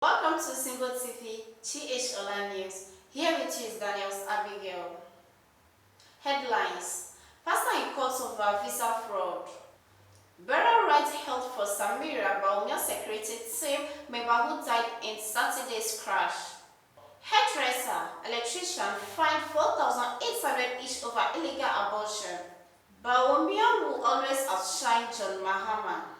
Welcome to Single TV, TH Online News. Here with you is Daniel's Abigail. Headlines: Pastor in court over visa fraud. Burial rights held for Samira Bawumia security team member who died in Saturday's crash. Hairdresser, electrician fined 4,800 each over illegal abortion. Bawumia will always outshine John Mahama.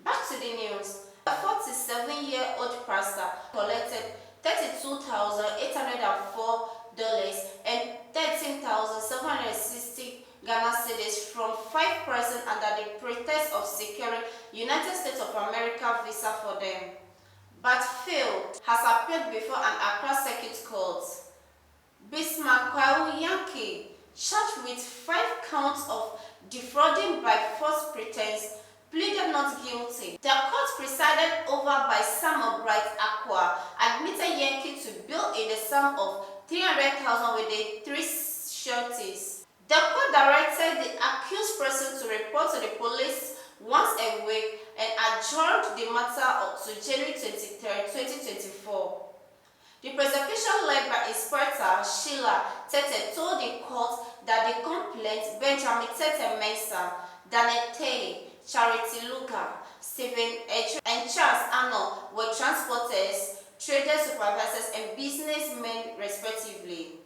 Back to the news. A 47-year-old pastor collected $32,804 and 13,760 Ghana cedis from 5 persons under the pretext of securing United States of America visa for them, but failed, has appeared before an Accra Circuit Court. Bismarck Yankee, charged with 5 counts of defrauding by false pretense, pleaded not guilty. The court, presided over by Samuel Bright Aqua, admitted Yankee to bill in the sum of 300,000 with the 3 sureties. The court directed the accused person to report to the police once a week and adjourned the matter to January 23, 2024. The prosecution led by Inspector Sheila Tete told the court that the complainants Benjamin Tete Mensah, Daniel Tay, Charity Luka, Stephen H. and Charles Arnold were transporters, trader supervisors, and businessmen respectively.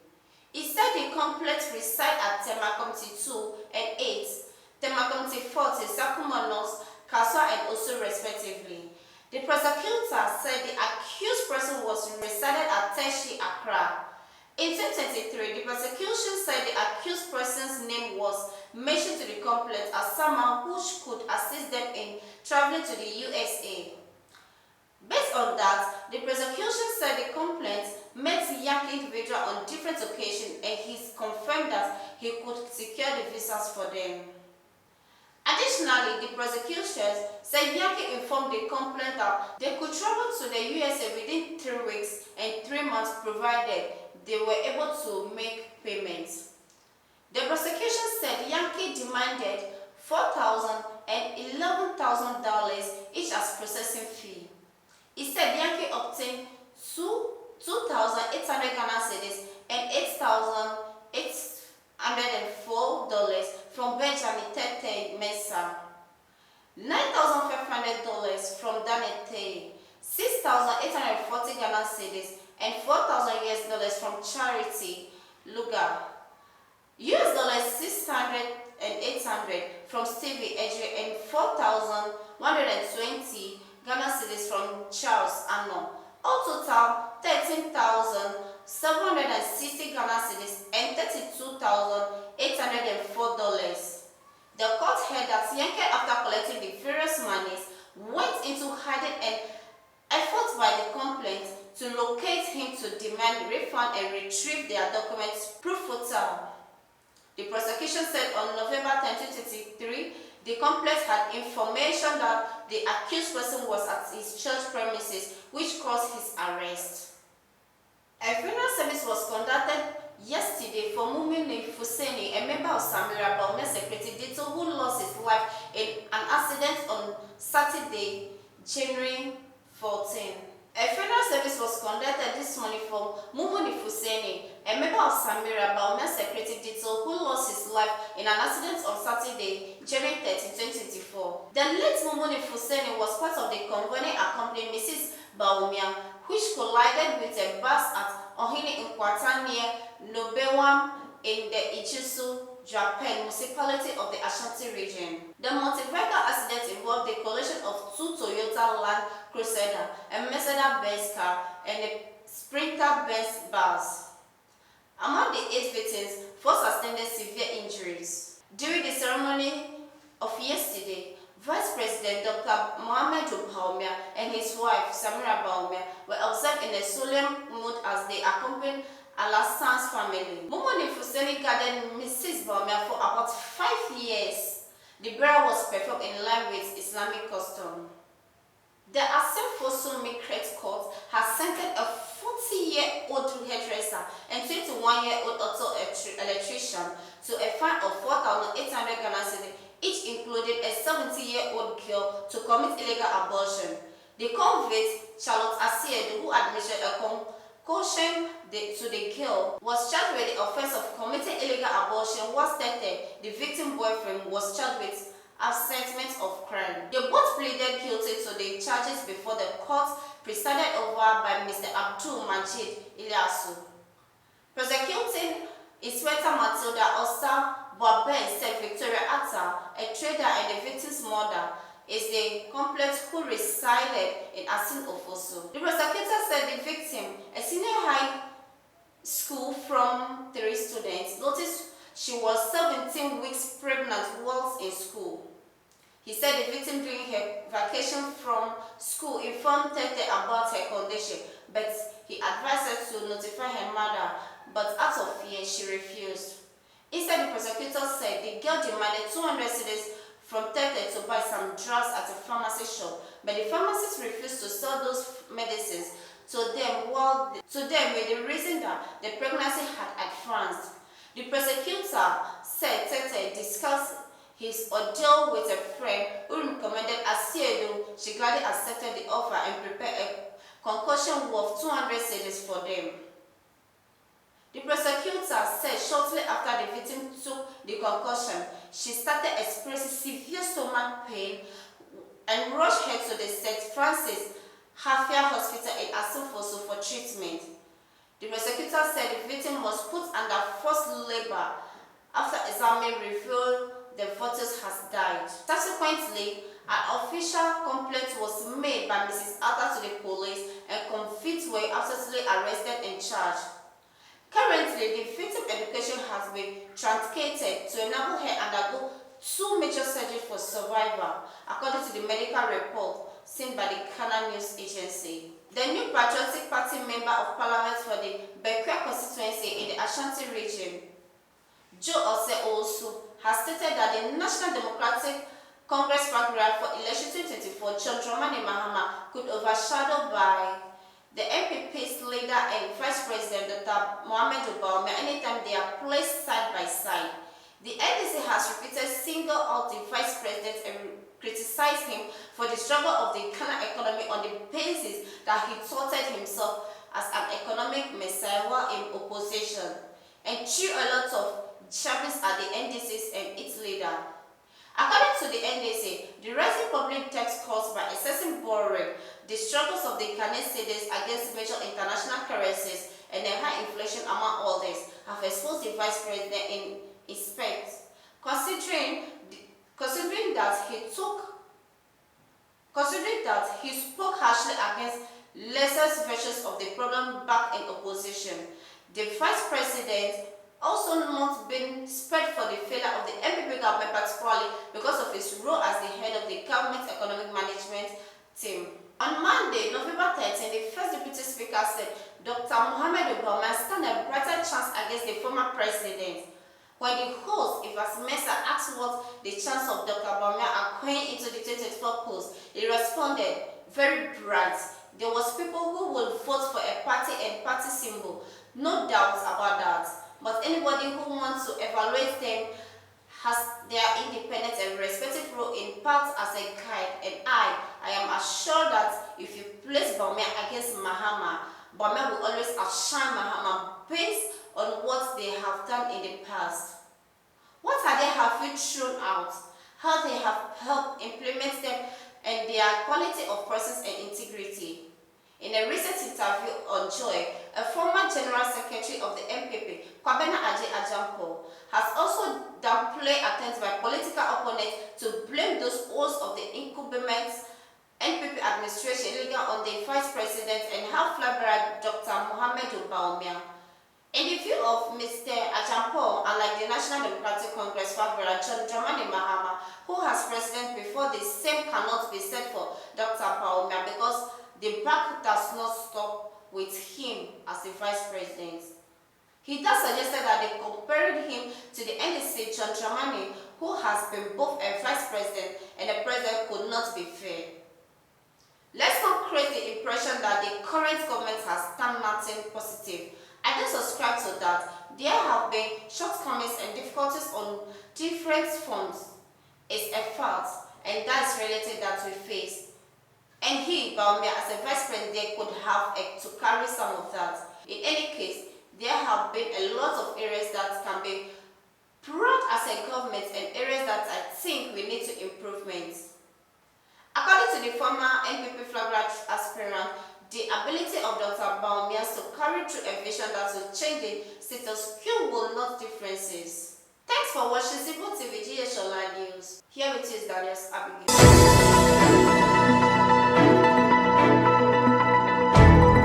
He said the complainants reside at Tema Committee 2 and 8, Tema Committee 40, Sakumanos, Kaswa, and also respectively. The prosecutor said the accused person was resided at Teshi, Accra. In 2023, the prosecution said the accused person's name was mentioned to the complainant as someone who could assist them in traveling to the USA. Based on that, the prosecution said the complainant met young individual on different occasions and he confirmed that he could secure the visas for them. Additionally, the prosecutors said Yankee informed the complainant that they could travel to the USA within 3 weeks and 3 months provided they were able to make payments. The prosecution said Yankee demanded $4,000 and $11,000 each as processing fee. He said Yankee obtained 2,800 Ghana cedis and $8,804 from Benjamin Tete Mensah, $9,500 from Daniel Tay, 6,840 Ghana cedis and $4,000 from Charity Luga, $600 and $800 from Stevie Edge, and 4,120 Ghana cedis from Charles Arnold. All total, 13,760 Ghana cedis and $32,804. The court held that Yankee, after collecting the various monies, went into hiding and efforts by the complainant to locate him to demand refund and retrieve their documents pro foto. The prosecution said on November 10, 2023, the complainant had information that the accused person was at his church premises, which caused his arrest. A funeral service was conducted yesterday for Mumini Fuseni, a member of Samira Bawumia security detail who lost his life in an accident on Saturday, January 14. A funeral service was conducted this morning for Mumini Fuseni, a member of Samira Bawumia security detail who lost his life in an accident on Saturday, January 13, 2024. The late Mumini Fuseni was part of the convoy accompanying Mrs. Bawumia, which collided with a bus at Ohini Nkwata near Nobewam in the Ichisu, Japan municipality of the Ashanti region. The multi-vehicle accident involved the collision of 2 Toyota Land Crusader, a Mercedes-Benz car, and a Sprinter-Benz bus. Among the 8 victims, 4 sustained severe injuries. During the ceremony of yesterday, Vice President Dr. Mahama Bawumia and his wife Samira Bawumia were observed in a solemn mood as they accompanied Alasan's family. Mumini Fuseni guarded Mrs. Bawumia for about 5 years. The burial was performed in line with Islamic custom. The Asim Fosun Mikret Court has sentenced a 40-year-old hairdresser and 21-year-old auto electrician to a fine of 4,800 Ghana cedis, each including a 70-year-old girl to commit illegal abortion. The convict, Charlotte Asiedu, who administered a concussion to the girl, was charged with the offense of committing illegal abortion, whilst Tete, the victim boyfriend, was charged with absentment of crime. They both pleaded guilty to the charges before the court, presided over by Mr. Abdul Majid Ilyasu. Prosecuting Inspector Matilda Osa Boaben said Victoria Atta, a trader and the victim's mother, is the complex who resided in Asin Ofosu. The prosecutor said the victim, a senior high school from 3 students, noticed she was 17 weeks pregnant whilst in school. He said the victim during her vacation from school informed Tete about her condition, but he advised her to notify her mother, but out of fear she refused. Instead, the prosecutor said the girl demanded 200 cedis from Tete to buy some drugs at a pharmacy shop, but the pharmacist refused to sell those medicines to them with the reason that the pregnancy had advanced. The prosecutor said Tete discussed his ordeal with a friend who recommended Asiedu. She gladly accepted the offer and prepared a concussion worth 200 cedis for them. The prosecutor said shortly after the victim took the concussion, she started experiencing severe stomach pain and rushed her to the St. Francis Xavier Hospital in Asinfoso for treatment. The prosecutor said the victim was put under forced labor after examining revealed the fetus has died. Subsequently, an official complaint was made by Mrs. Atta to the police and convicts were absolutely arrested and charged. Currently, the victim education has been truncated to enable her undergo 2 major surgeries for survival, according to the medical report seen by the Ghana News Agency. The new Patriotic Party Member of Parliament for the Bekwia constituency in the Ashanti region, Joe Ose Osu, has stated that the National Democratic Congress program for election 2024, John Dramani Mahama, could overshadow by the NPP's leader and Vice President Dr. Bawumia anytime they are placed side by side. The NDC has repeatedly singled out the Vice President and criticized him for the struggle of the Ghana economy on the basis that he touted himself as an economic messiah while in opposition, and threw a lot of jabs at the NDC and its leader. According to the NDC, the rising public debt caused by excessive borrowing, the struggles of the Ghanaian cedis against major international currencies, and the high inflation among others have exposed the Vice President in respect, considering that he spoke harshly against lesser versions of the problem back in opposition. The Vice President also not been spared for the failure of the NPP government, particularly because of his role as the head of the government economic management team. On Monday, November 13, the first deputy speaker said Dr. Bawumia stand a brighter chance against the former president. When the host, Ivas Mensah, asked what the chance of Dr. Bawumia acquiring into the 2024 post, he responded, "Very bright. There was people who would vote for a party and party symbol. No doubt about that. But anybody who wants to evaluate them has their independent and respective role in part as a guide, and I am assured that if you place Bawumia against Mahama, Bawumia will always outshine Mahama based on what they have done in the past. What are they have you thrown out? How they have helped implement them, and their quality of process and integrity." In a recent interview on Joy, a former General Secretary of the NPP, Kwabena Aje Ajampo, has also downplayed attempts by political opponents to blame those hosts of the incumbent NPP administration illegal on the Vice President and half-flagrant Dr. Bawumia. In the view of Mr. Ajampo, unlike the National Democratic Congress favorite John Dramani Mahama, who has president before, the same cannot be said for Dr. Bawumia because the buck does not stop with him as the Vice President. He thus suggested that they compared him to the NDC John Dramani, who has been both a Vice President and a President, could not be fair. Let's not create the impression that the current government has done nothing positive. I don't subscribe to that. There have been shortcomings and difficulties on different fronts. It's a fact, and that's reality that we face. And he, Bawumia, as a vice president, could have to carry some of that. In any case, there have been a lot of areas that can be proud as a government and areas that I think we need to improvement. According to the former NPP flag aspirant, the ability of Dr. Bawumia to carry through a vision that will change the status quo will not differences. Thanks for watching Simple TV GH Online News. Here it is, Daniels Abigail.